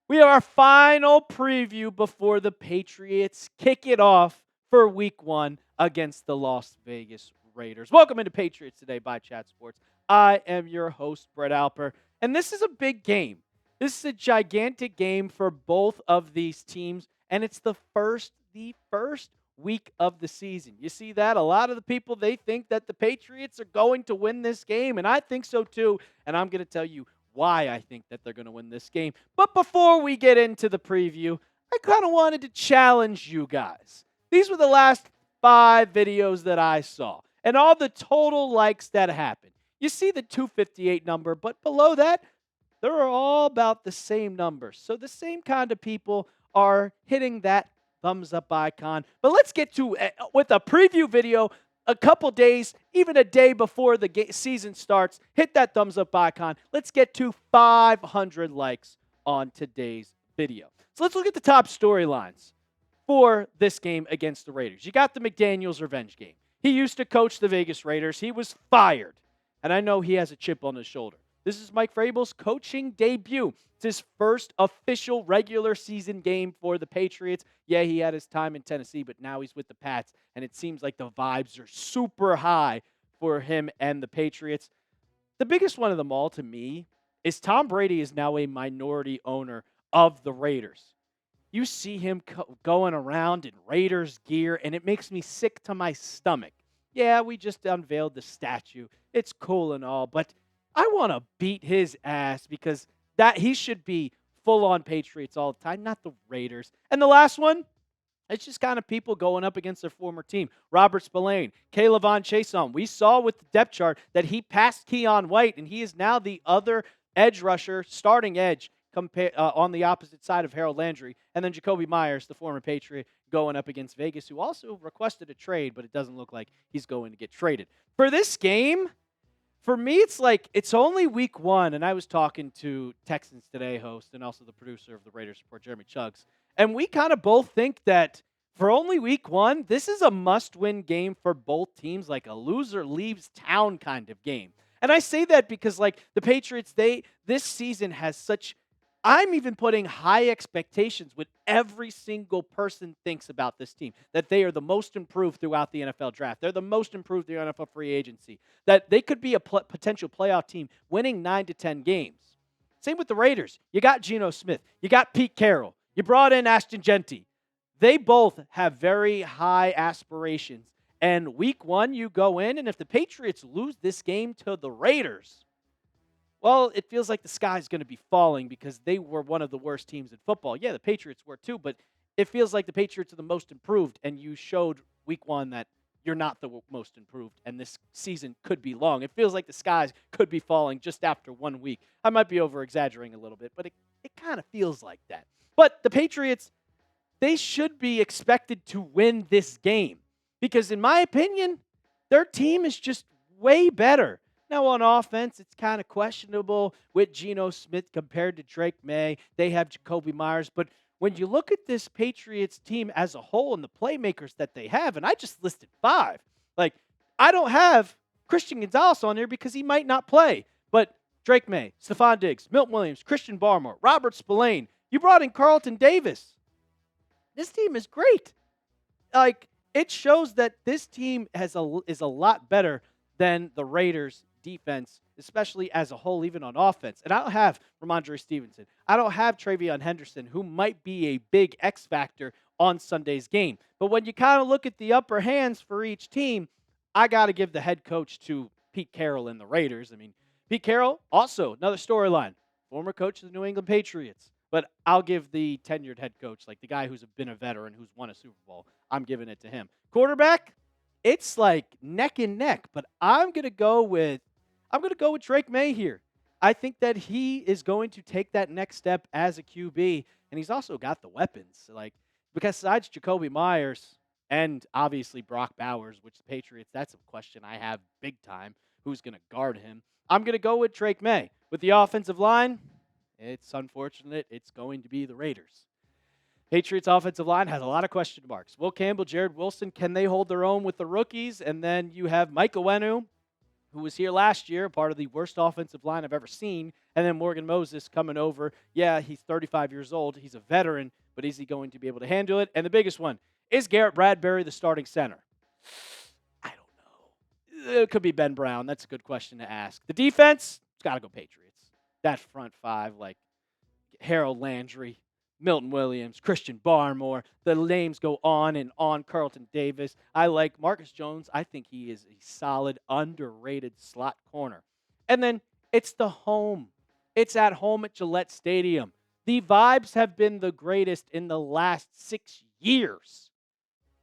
We have our final preview before the Patriots kick it off for Week 1 against the Las Vegas Raiders. Welcome into Patriots Today by Chat Sports. I am your host, Brett Alper, and this is a big game. This is a gigantic game for both of these teams, and it's the first week of the season. You see that? A lot of the people, they think that the Patriots are going to win this game, and I think so too, and I'm going to tell you why I think that they're going to win this game. But before we get into the preview, I kind of wanted to challenge you guys. These were the last 5 videos that I saw, and all the total likes that happened. You see the 258 number, but below that, they're all about the same number. So the same kind of people are hitting that thumbs up icon. But let's get to with a preview video a couple days, even a day before the season starts. Hit that thumbs up icon. Let's get to 500 likes on today's video. So let's look at the top storylines for this game against the Raiders. You got the McDaniels revenge game. He used to coach the Vegas Raiders. He was fired. And I know he has a chip on his shoulder. This is Mike Vrabel's coaching debut. It's his first official regular season game for the Patriots. Yeah, he had his time in Tennessee, but now he's with the Pats, and it seems like the vibes are super high for him and the Patriots. The biggest one of them all to me is Tom Brady is now a minority owner of the Raiders. You see him going around in Raiders gear, and it makes me sick to my stomach. Yeah, we just unveiled the statue. It's cool and all, but I want to beat his ass because that he should be full-on Patriots all the time, not the Raiders. And the last one, it's just kind of people going up against their former team. Robert Spillane, K'Lavon Chaisson. We saw with the depth chart that he passed Keion White, and he is now the other edge rusher, starting edge, on the opposite side of Harold Landry. And then Jakobi Meyers, the former Patriot, going up against Vegas, who also requested a trade, but it doesn't look like he's going to get traded. For this game, for me, it's like it's only week 1, and I was talking to Texans Today host and also the producer of the Raiders Report, Jeremy Chuggs, and we kind of both think that for only week 1, this is a must-win game for both teams, like a loser leaves town kind of game. And I say that because, like, the Patriots, this season has such I'm even putting high expectations with every single person thinks about this team, that they are the most improved throughout the NFL draft. They're the most improved through NFL free agency, that they could be a potential playoff team winning 9 to 10 games. Same with the Raiders. You got Geno Smith. You got Pete Carroll. You brought in Ashton Genty. They both have very high aspirations. And week 1, you go in, and if the Patriots lose this game to the Raiders, well, it feels like the sky's going to be falling because they were one of the worst teams in football. Yeah, the Patriots were too, but it feels like the Patriots are the most improved, and you showed week 1 that you're not the most improved, and this season could be long. It feels like the skies could be falling just after 1 week. I might be over-exaggerating a little bit, but it kind of feels like that. But the Patriots, they should be expected to win this game because, in my opinion, their team is just way better. Now, on offense, it's kind of questionable with Geno Smith compared to Drake Maye. They have Jakobi Meyers. But when you look at this Patriots team as a whole and the playmakers that they have, and I just listed 5. Like, I don't have Christian Gonzalez on there because he might not play. But Drake Maye, Stefon Diggs, Milton Williams, Christian Barmore, Robert Spillane. You brought in Carlton Davis. This team is great. Like, it shows that this team is a lot better than the Raiders' defense, especially as a whole, even on offense. And I don't have Rhamondre Stevenson. I don't have TreVeyon Henderson, who might be a big X factor on Sunday's game. But when you kind of look at the upper hands for each team, I got to give the head coach to Pete Carroll and the Raiders. I mean, Pete Carroll, also another storyline, former coach of the New England Patriots. But I'll give the tenured head coach, like the guy who's been a veteran, who's won a Super Bowl, I'm giving it to him. Quarterback, it's like neck and neck, but I'm going to go with Drake Maye here. I think that he is going to take that next step as a QB, and he's also got the weapons. Like, because besides Jakobi Meyers and obviously Brock Bowers, which the Patriots, that's a question I have big time. Who's going to guard him? I'm going to go with Drake Maye. With the offensive line, it's unfortunate. It's going to be the Raiders. Patriots offensive line has a lot of question marks. Will Campbell, Jared Wilson, can they hold their own with the rookies? And then you have Mike Owenu, who was here last year, part of the worst offensive line I've ever seen, and then Morgan Moses coming over. Yeah, he's 35 years old. He's a veteran, but is he going to be able to handle it? And the biggest one, is Garrett Bradbury the starting center? I don't know. It could be Ben Brown. That's a good question to ask. The defense, it's got to go Patriots. That front five, like Harold Landry, Milton Williams, Christian Barmore. The names go on and on. Carlton Davis. I like Marcus Jones. I think he is a solid, underrated slot corner. And then it's the home. It's at home at Gillette Stadium. The vibes have been the greatest in the last 6 years.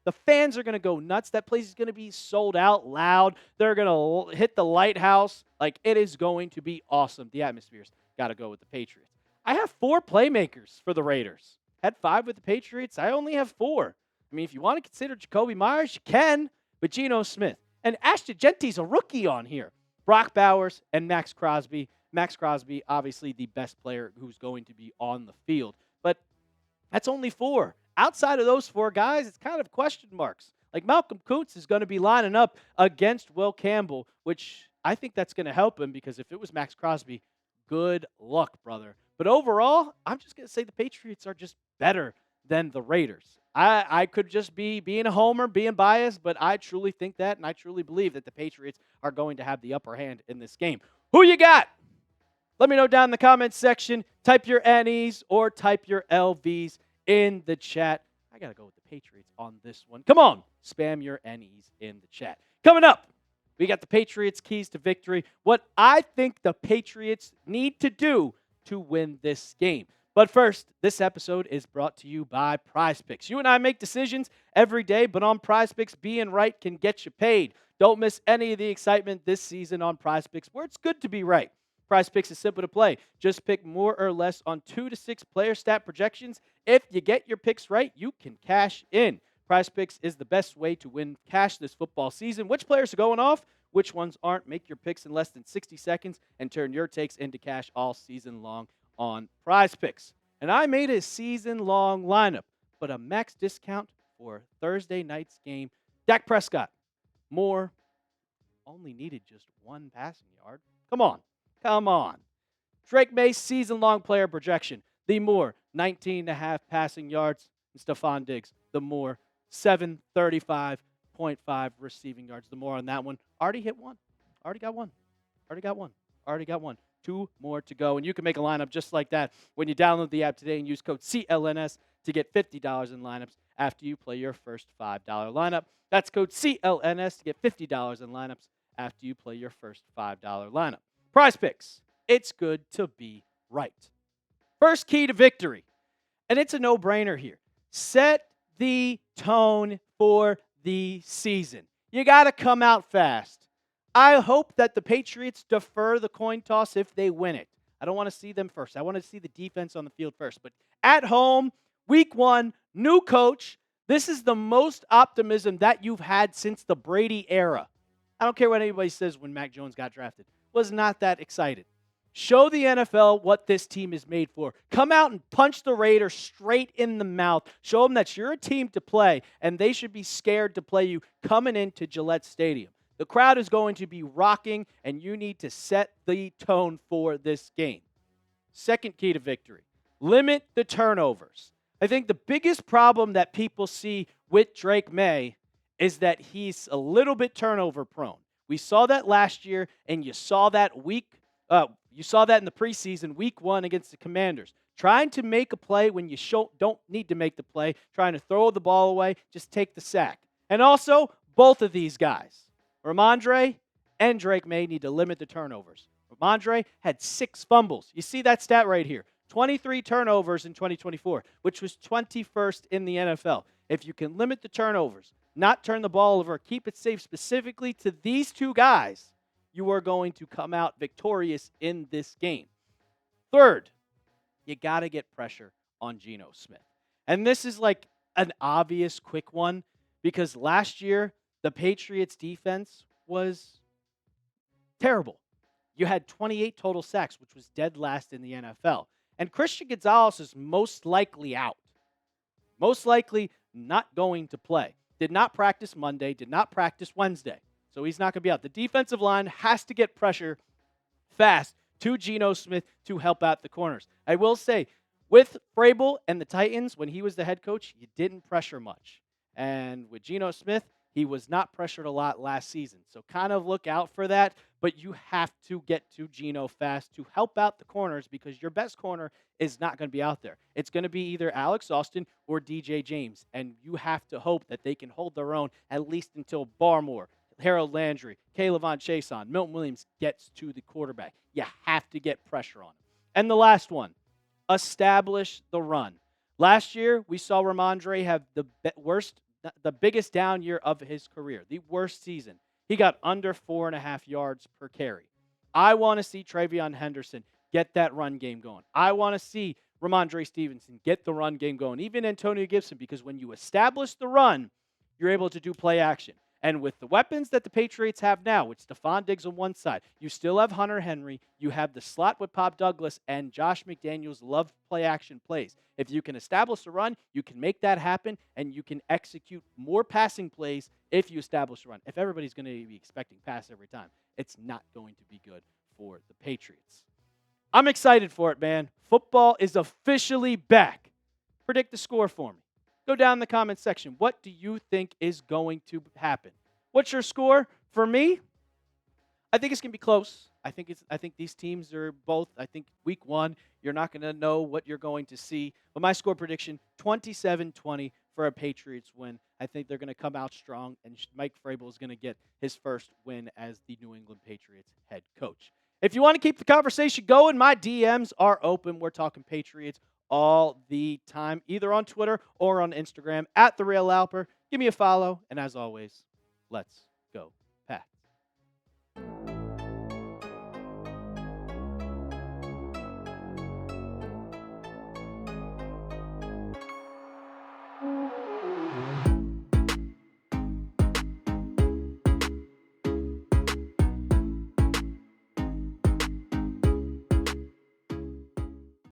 The fans are going to go nuts. That place is going to be sold out loud. They're going to hit the lighthouse. Like, it is going to be awesome. The atmosphere's got to go with the Patriots. I have 4 playmakers for the Raiders. Had 5 with the Patriots. I only have 4. I mean, if you want to consider Jacoby Myers, you can. But Geno Smith. And Ashton Genty's a rookie on here. Brock Bowers and Max Crosby. Max Crosby, obviously the best player who's going to be on the field. But that's only 4. Outside of those 4 guys, it's kind of question marks. Like Malcolm Koonce is going to be lining up against Will Campbell, which I think that's going to help him because if it was Max Crosby, good luck, brother. But overall, I'm just going to say the Patriots are just better than the Raiders. I could just be being a homer, being biased, but I truly think that, and I truly believe that the Patriots are going to have the upper hand in this game. Who you got? Let me know down in the comments section. Type your NEs or type your LVs in the chat. I got to go with the Patriots on this one. Come on, spam your NEs in the chat. Coming up, we got the Patriots' keys to victory. What I think the Patriots need to do to win this game. But first, this episode is brought to you by PrizePicks. You and I make decisions every day, but on PrizePicks, being right can get you paid. Don't miss any of the excitement this season on PrizePicks, where it's good to be right. PrizePicks is simple to play. Just pick more or less on 2 to 6 player stat projections. If you get your picks right, you can cash in. PrizePicks is the best way to win cash this football season. Which players are going off? Which ones aren't? Make your picks in less than 60 seconds and turn your takes into cash all season long on PrizePicks. And I made a season-long lineup, but a max discount for Thursday night's game. Dak Prescott, Moore, only needed just 1 passing yard. Come on. Drake Maye, season-long player projection. The Moore, 19.5 passing yards. And Stefon Diggs, the Moore, 735.5 receiving yards. The Moore on that one. Already hit 1. Already got one. 2 more to go. And you can make a lineup just like that when you download the app today and use code CLNS to get $50 in lineups after you play your first $5 lineup. That's code CLNS to get $50 in lineups after you play your first $5 lineup. PrizePicks, it's good to be right. First key to victory, and it's a no-brainer here. Set the tone for the season. You got to come out fast. I hope that the Patriots defer the coin toss if they win it. I don't want to see them first. I want to see the defense on the field first. But at home, week 1, new coach. This is the most optimism that you've had since the Brady era. I don't care what anybody says when Mac Jones got drafted. Was not that excited. Show the NFL what this team is made for. Come out and punch the Raiders straight in the mouth. Show them that you're a team to play, and they should be scared to play you coming into Gillette Stadium. The crowd is going to be rocking, and you need to set the tone for this game. Second key to victory, limit the turnovers. I think the biggest problem that people see with Drake Maye is that he's a little bit turnover prone. We saw that last year, and you saw that in the preseason, week 1 against the Commanders. Trying to make a play when you don't need to make the play, trying to throw the ball away, just take the sack. And also, both of these guys, Rhamondre and Drake Maye, need to limit the turnovers. Rhamondre had 6 fumbles. You see that stat right here. 23 turnovers in 2024, which was 21st in the NFL. If you can limit the turnovers, not turn the ball over, keep it safe specifically to these 2 guys, you are going to come out victorious in this game. Third, you got to get pressure on Geno Smith. And this is like an obvious quick one because last year, the Patriots' defense was terrible. You had 28 total sacks, which was dead last in the NFL. And Christian Gonzalez is most likely out. Most likely not going to play. Did not practice Monday, did not practice Wednesday. So he's not going to be out. The defensive line has to get pressure fast to Geno Smith to help out the corners. I will say, with Vrabel and the Titans, when he was the head coach, you didn't pressure much. And with Geno Smith, he was not pressured a lot last season. So kind of look out for that. But you have to get to Geno fast to help out the corners because your best corner is not going to be out there. It's going to be either Alex Austin or DJ James. And you have to hope that they can hold their own at least until Barmore, Harold Landry, K'Lavon Chason, Milton Williams gets to the quarterback. You have to get pressure on him. And the last one, establish the run. Last year, we saw Rhamondre have the biggest down year of his career, the worst season. He got under 4.5 yards per carry. I want to see TreVeyon Henderson get that run game going. I want to see Rhamondre Stevenson get the run game going, even Antonio Gibson, because when you establish the run, you're able to do play action. And with the weapons that the Patriots have now, with Stefon Diggs on one side, you still have Hunter Henry, you have the slot with Pop Douglas, and Josh McDaniels love play action plays. If you can establish a run, you can make that happen, and you can execute more passing plays if you establish a run. If everybody's going to be expecting pass every time, it's not going to be good for the Patriots. I'm excited for it, man. Football is officially back. Predict the score for me. Go down in the comment section. What do you think is going to happen? What's your score? For me, I think it's going to be close. I think these teams are both, I think week one, you're not going to know what you're going to see. But my score prediction, 27-20 for a Patriots win. I think they're going to come out strong, and Mike Vrabel is going to get his first win as the New England Patriots head coach. If you want to keep the conversation going, my DMs are open. We're talking Patriots all the time, either on Twitter or on Instagram, @TheRealAlper. Give me a follow, and as always, let's